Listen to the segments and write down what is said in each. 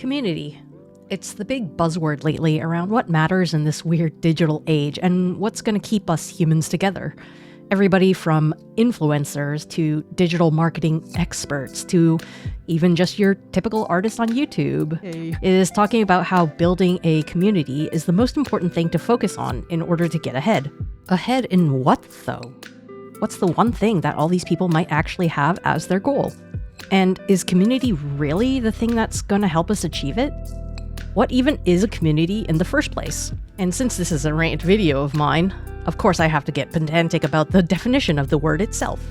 Community. It's the big buzzword lately around what matters in this weird digital age and what's going to keep us humans together. Everybody from influencers to digital marketing experts to even just your typical artist on YouTube is talking about how building a community is the most important thing to focus on in order to get ahead. Ahead in what, though? What's the one thing that all these people might actually have as their goal? And is community really the thing that's going to help us achieve it? What even is a community in the first place? And since this is a rant video of mine, of course I have to get pedantic about the definition of the word itself.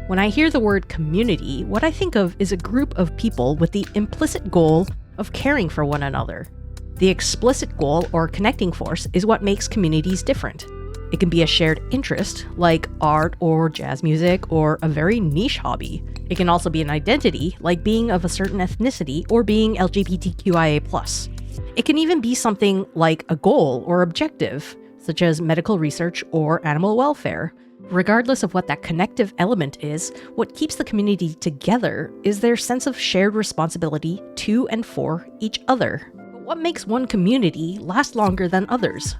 When I hear the word community, what I think of is a group of people with the implicit goal of caring for one another. The explicit goal or connecting force is what makes communities different. It can be a shared interest, like art or jazz music or a very niche hobby. It can also be an identity, like being of a certain ethnicity or being LGBTQIA+. It can even be something like a goal or objective, such as medical research or animal welfare. Regardless of what that connective element is, what keeps the community together is their sense of shared responsibility to and for each other. But what makes one community last longer than others?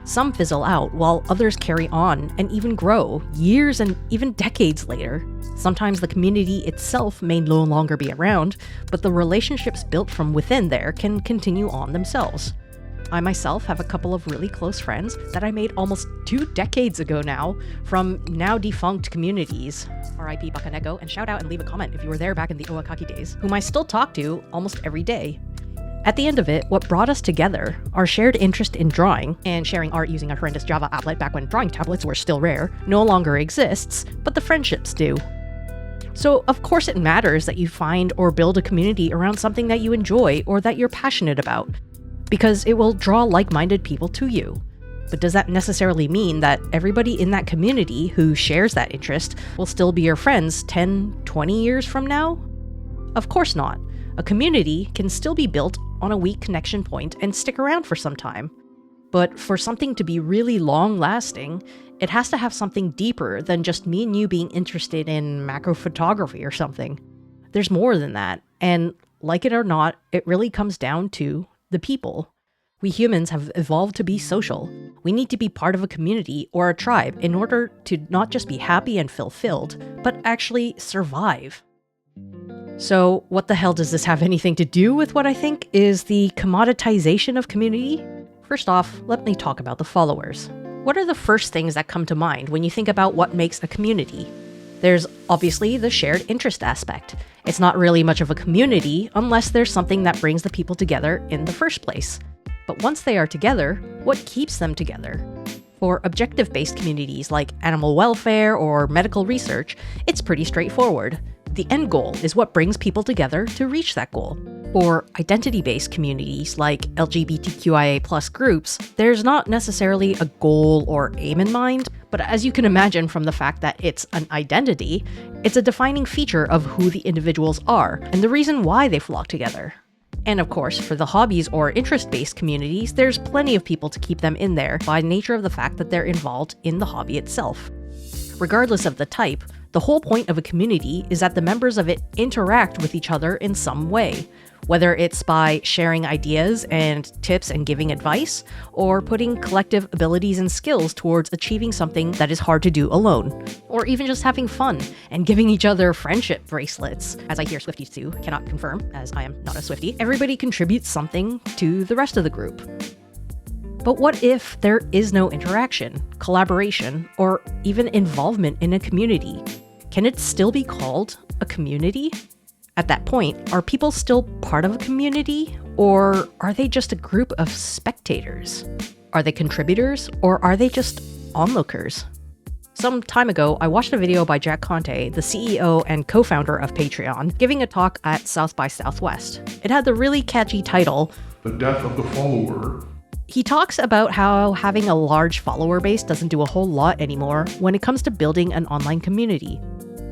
Some fizzle out, while others carry on and even grow years and even decades later. Sometimes the community itself may no longer be around, but the relationships built from within there can continue on themselves. I myself have a couple of really close friends that I made almost 2 decades ago now from now defunct communities. R.I.P. Bakaneko, and shout out and leave a comment if you were there back in the Oakaki days, whom I still talk to almost every day. At the end of it, what brought us together, our shared interest in drawing, and sharing art using a horrendous Java applet back when drawing tablets were still rare, no longer exists, but the friendships do. So of course it matters that you find or build a community around something that you enjoy or that you're passionate about, because it will draw like-minded people to you. But does that necessarily mean that everybody in that community who shares that interest will still be your friends 10, 20 years from now? Of course not. A community can still be built on a weak connection point and stick around for some time. But for something to be really long-lasting, it has to have something deeper than just me and you being interested in macro photography or something. There's more than that, and like it or not, it really comes down to the people. We humans have evolved to be social. We need to be part of a community or a tribe in order to not just be happy and fulfilled, but actually survive. So what the hell does this have anything to do with what I think is the commoditization of community? First off, let me talk about the followers. What are the first things that come to mind when you think about what makes a community? There's obviously the shared interest aspect. It's not really much of a community unless there's something that brings the people together in the first place. But once they are together, what keeps them together? For objective-based communities like animal welfare or medical research, it's pretty straightforward. The end goal is what brings people together to reach that goal. For identity-based communities like LGBTQIA+ groups, there's not necessarily a goal or aim in mind, but as you can imagine from the fact that it's an identity, it's a defining feature of who the individuals are and the reason why they flock together. And of course, for the hobbies or interest-based communities, there's plenty of people to keep them in there by nature of the fact that they're involved in the hobby itself. Regardless of the type, the whole point of a community is that the members of it interact with each other in some way, whether it's by sharing ideas and tips and giving advice, or putting collective abilities and skills towards achieving something that is hard to do alone, or even just having fun and giving each other friendship bracelets. As I hear Swifties too, cannot confirm, as I am not a Swiftie. Everybody contributes something to the rest of the group. But what if there is no interaction, collaboration, or even involvement in a community? Can it still be called a community? At that point, are people still part of a community, or are they just a group of spectators? Are they contributors, or are they just onlookers? Some time ago, I watched a video by Jack Conte, the CEO and co-founder of Patreon, giving a talk at South by Southwest. It had the really catchy title, The Death of the Follower. He talks about how having a large follower base doesn't do a whole lot anymore when it comes to building an online community.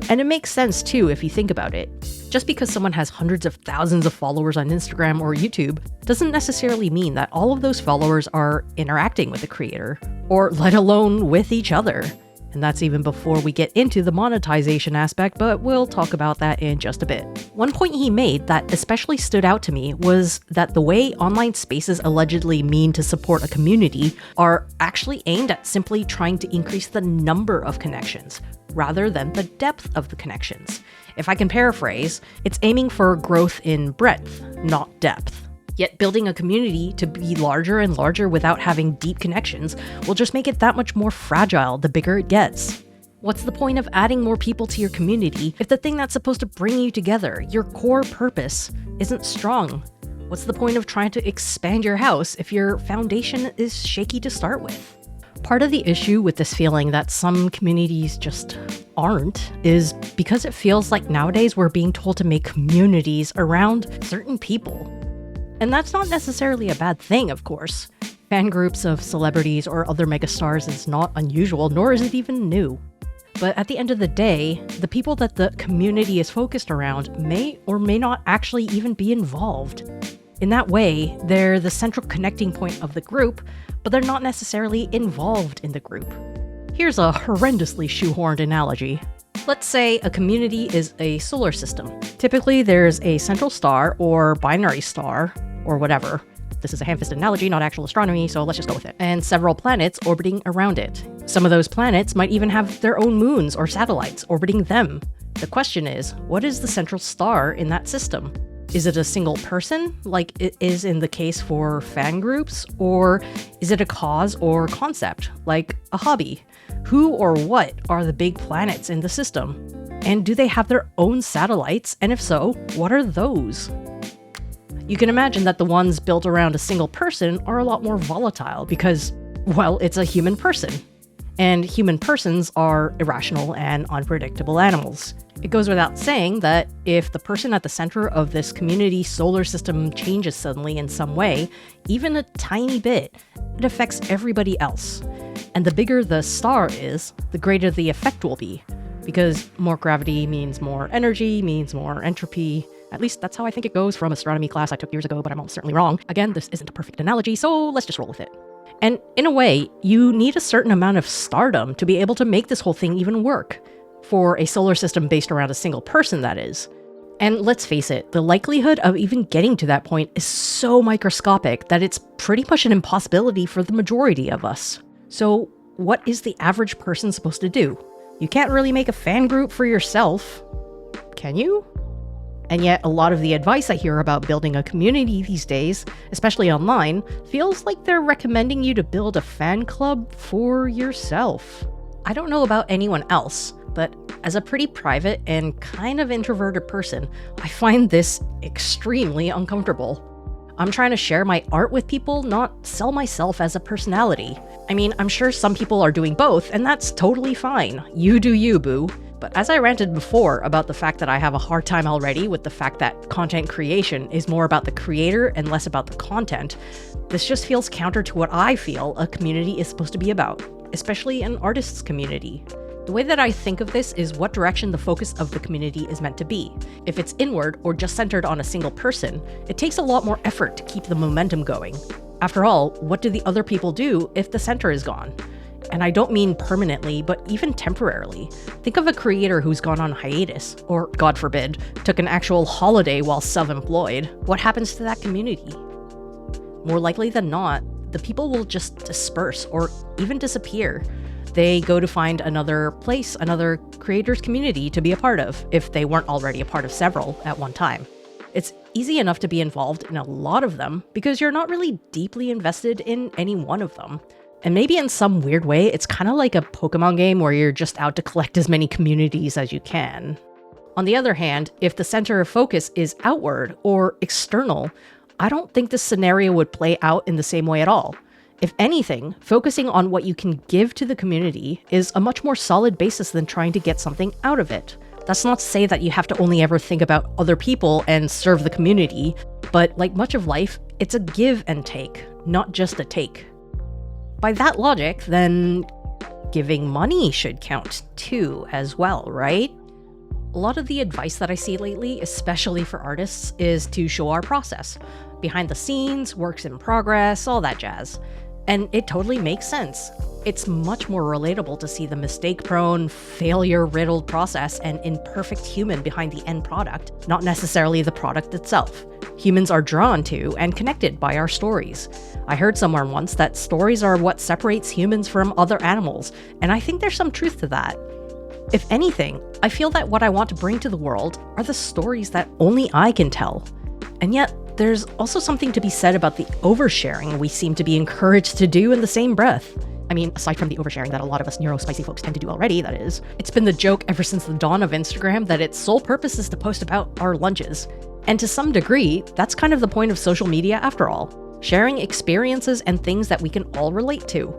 And it makes sense too if you think about it. Just because someone has hundreds of thousands of followers on Instagram or YouTube doesn't necessarily mean that all of those followers are interacting with the creator, or let alone with each other. And that's even before we get into the monetization aspect, but we'll talk about that in just a bit. One point he made that especially stood out to me was that the way online spaces allegedly mean to support a community are actually aimed at simply trying to increase the number of connections, rather than the depth of the connections. If I can paraphrase, it's aiming for growth in breadth, not depth. Yet building a community to be larger and larger without having deep connections will just make it that much more fragile the bigger it gets. What's the point of adding more people to your community if the thing that's supposed to bring you together, your core purpose, isn't strong? What's the point of trying to expand your house if your foundation is shaky to start with? Part of the issue with this feeling that some communities just aren't is because it feels like nowadays we're being told to make communities around certain people. And that's not necessarily a bad thing, of course. Fan groups of celebrities or other megastars is not unusual, nor is it even new. But at the end of the day, the people that the community is focused around may or may not actually even be involved. In that way, they're the central connecting point of the group, but they're not necessarily involved in the group. Here's a horrendously shoehorned analogy. Let's say a community is a solar system. Typically, there's a central star or binary star, or whatever. This is a ham-fisted analogy, not actual astronomy, so let's just go with it. And several planets orbiting around it. Some of those planets might even have their own moons or satellites orbiting them. The question is, what is the central star in that system? Is it a single person, like it is in the case for fan groups? Or is it a cause or concept, like a hobby? Who or what are the big planets in the system? And do they have their own satellites? And if so, what are those? You can imagine that the ones built around a single person are a lot more volatile because, well, it's a human person. And human persons are irrational and unpredictable animals. It goes without saying that if the person at the center of this community solar system changes suddenly in some way, even a tiny bit, it affects everybody else. And the bigger the star is, the greater the effect will be. Because more gravity means more energy, means more entropy. At least that's how I think it goes from astronomy class I took years ago, but I'm almost certainly wrong. Again, this isn't a perfect analogy, so let's just roll with it. And in a way, you need a certain amount of stardom to be able to make this whole thing even work. For a solar system based around a single person, that is. And let's face it, the likelihood of even getting to that point is so microscopic that it's pretty much an impossibility for the majority of us. So what is the average person supposed to do? You can't really make a fan group for yourself, can you? And yet a lot of the advice I hear about building a community these days, especially online, feels like they're recommending you to build a fan club for yourself. I don't know about anyone else, but as a pretty private and kind of introverted person, I find this extremely uncomfortable. I'm trying to share my art with people, not sell myself as a personality. I mean, I'm sure some people are doing both, and that's totally fine. You do you, boo. But as I ranted before about the fact that I have a hard time already with the fact that content creation is more about the creator and less about the content, this just feels counter to what I feel a community is supposed to be about, especially an artist's community. The way that I think of this is what direction the focus of the community is meant to be. If it's inward or just centered on a single person, it takes a lot more effort to keep the momentum going. After all, what do the other people do if the center is gone? And I don't mean permanently, but even temporarily. Think of a creator who's gone on hiatus, or, God forbid, took an actual holiday while self-employed. What happens to that community? More likely than not, the people will just disperse or even disappear. They go to find another place, another creators community to be a part of, if they weren't already a part of several at one time. It's easy enough to be involved in a lot of them because you're not really deeply invested in any one of them. And maybe in some weird way, it's kind of like a Pokemon game where you're just out to collect as many communities as you can. On the other hand, if the center of focus is outward or external, I don't think this scenario would play out in the same way at all. If anything, focusing on what you can give to the community is a much more solid basis than trying to get something out of it. That's not to say that you have to only ever think about other people and serve the community, but like much of life, it's a give and take, not just a take. By that logic, then giving money should count too, as well, right? A lot of the advice that I see lately, especially for artists, is to show our process. Behind the scenes, works in progress, all that jazz. And it totally makes sense. It's much more relatable to see the mistake-prone, failure-riddled process and imperfect human behind the end product, not necessarily the product itself. Humans are drawn to and connected by our stories. I heard somewhere once that stories are what separates humans from other animals, and I think there's some truth to that. If anything, I feel that what I want to bring to the world are the stories that only I can tell. And yet, there's also something to be said about the oversharing we seem to be encouraged to do in the same breath. I mean, aside from the oversharing that a lot of us neurospicy folks tend to do already, that is. It's been the joke ever since the dawn of Instagram that its sole purpose is to post about our lunches. And to some degree, that's kind of the point of social media after all. Sharing experiences and things that we can all relate to.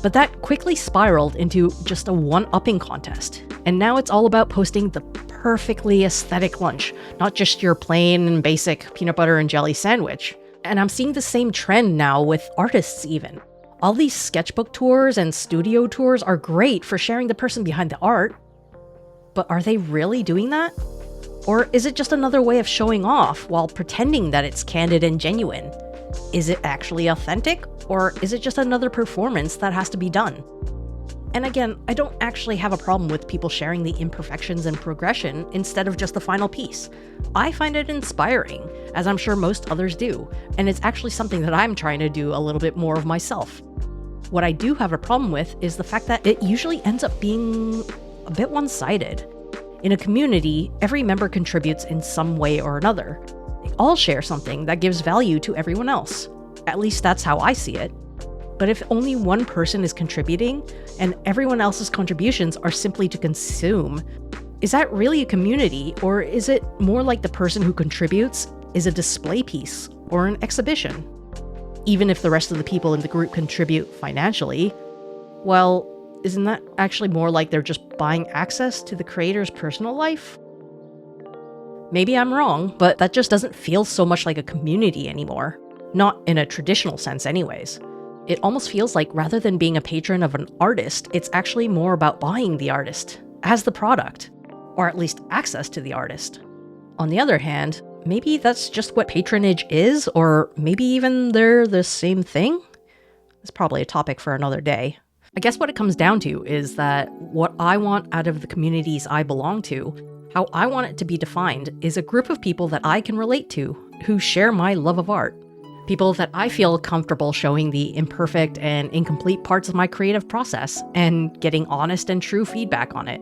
But that quickly spiraled into just a one-upping contest. And now it's all about posting the perfectly aesthetic lunch, not just your plain and basic peanut butter and jelly sandwich. And I'm seeing the same trend now with artists even. All these sketchbook tours and studio tours are great for sharing the person behind the art. But are they really doing that? Or is it just another way of showing off while pretending that it's candid and genuine? Is it actually authentic? Or is it just another performance that has to be done? And again, I don't actually have a problem with people sharing the imperfections and progression instead of just the final piece. I find it inspiring, as I'm sure most others do, and it's actually something that I'm trying to do a little bit more of myself. What I do have a problem with is the fact that it usually ends up being a bit one-sided. In a community, every member contributes in some way or another. They all share something that gives value to everyone else. At least that's how I see it. But if only one person is contributing, and everyone else's contributions are simply to consume, is that really a community, or is it more like the person who contributes is a display piece or an exhibition? Even if the rest of the people in the group contribute financially, well, isn't that actually more like they're just buying access to the creator's personal life? Maybe I'm wrong, but that just doesn't feel so much like a community anymore. Not in a traditional sense anyways. It almost feels like rather than being a patron of an artist, it's actually more about buying the artist as the product, or at least access to the artist. On the other hand, maybe that's just what patronage is, or maybe even they're the same thing? It's probably a topic for another day. I guess what it comes down to is that what I want out of the communities I belong to, how I want it to be defined, is a group of people that I can relate to, who share my love of art. People that I feel comfortable showing the imperfect and incomplete parts of my creative process and getting honest and true feedback on it.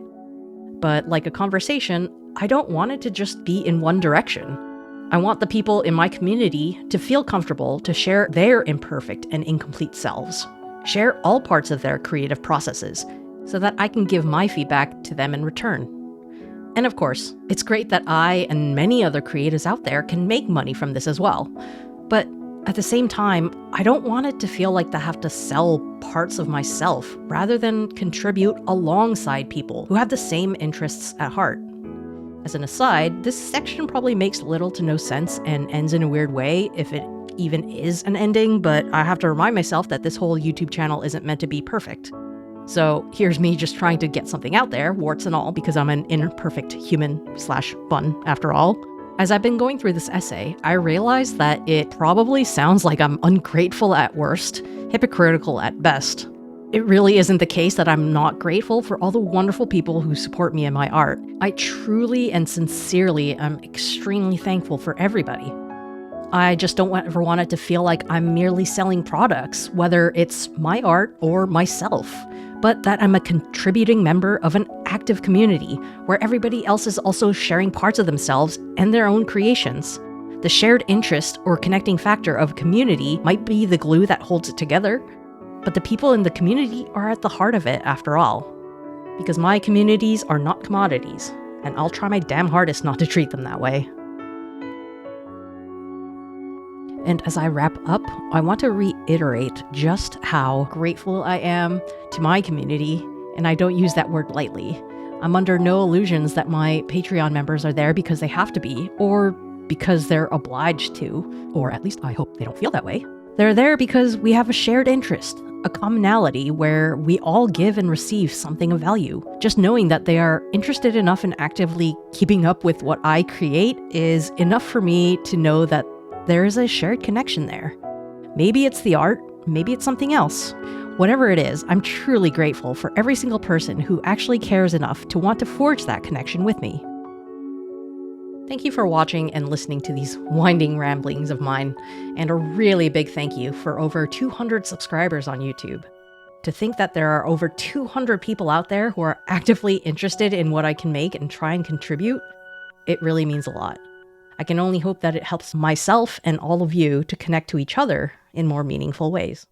But like a conversation, I don't want it to just be in one direction. I want the people in my community to feel comfortable to share their imperfect and incomplete selves, share all parts of their creative processes, so that I can give my feedback to them in return. And of course, it's great that I and many other creatives out there can make money from this as well. But at the same time, I don't want it to feel like I have to sell parts of myself rather than contribute alongside people who have the same interests at heart. As an aside, this section probably makes little to no sense and ends in a weird way, if it even is an ending, but I have to remind myself that this whole YouTube channel isn't meant to be perfect. So here's me just trying to get something out there, warts and all, because I'm an imperfect human/bun after all. As I've been going through this essay, I realized that it probably sounds like I'm ungrateful at worst, hypocritical at best. It really isn't the case that I'm not grateful for all the wonderful people who support me in my art. I truly and sincerely am extremely thankful for everybody. I just don't ever want it to feel like I'm merely selling products, whether it's my art or myself, but that I'm a contributing member of an active community where everybody else is also sharing parts of themselves and their own creations. The shared interest or connecting factor of community might be the glue that holds it together, but the people in the community are at the heart of it after all. Because my communities are not commodities, and I'll try my damn hardest not to treat them that way. And as I wrap up, I want to reiterate just how grateful I am to my community, and I don't use that word lightly. I'm under no illusions that my Patreon members are there because they have to be, or because they're obliged to, or at least I hope they don't feel that way. They're there because we have a shared interest, a commonality where we all give and receive something of value. Just knowing that they are interested enough in actively keeping up with what I create is enough for me to know that there is a shared connection there. Maybe it's the art, maybe it's something else. Whatever it is, I'm truly grateful for every single person who actually cares enough to want to forge that connection with me. Thank you for watching and listening to these winding ramblings of mine, and a really big thank you for over 200 subscribers on YouTube. To think that there are over 200 people out there who are actively interested in what I can make and try and contribute, it really means a lot. I can only hope that it helps myself and all of you to connect to each other in more meaningful ways.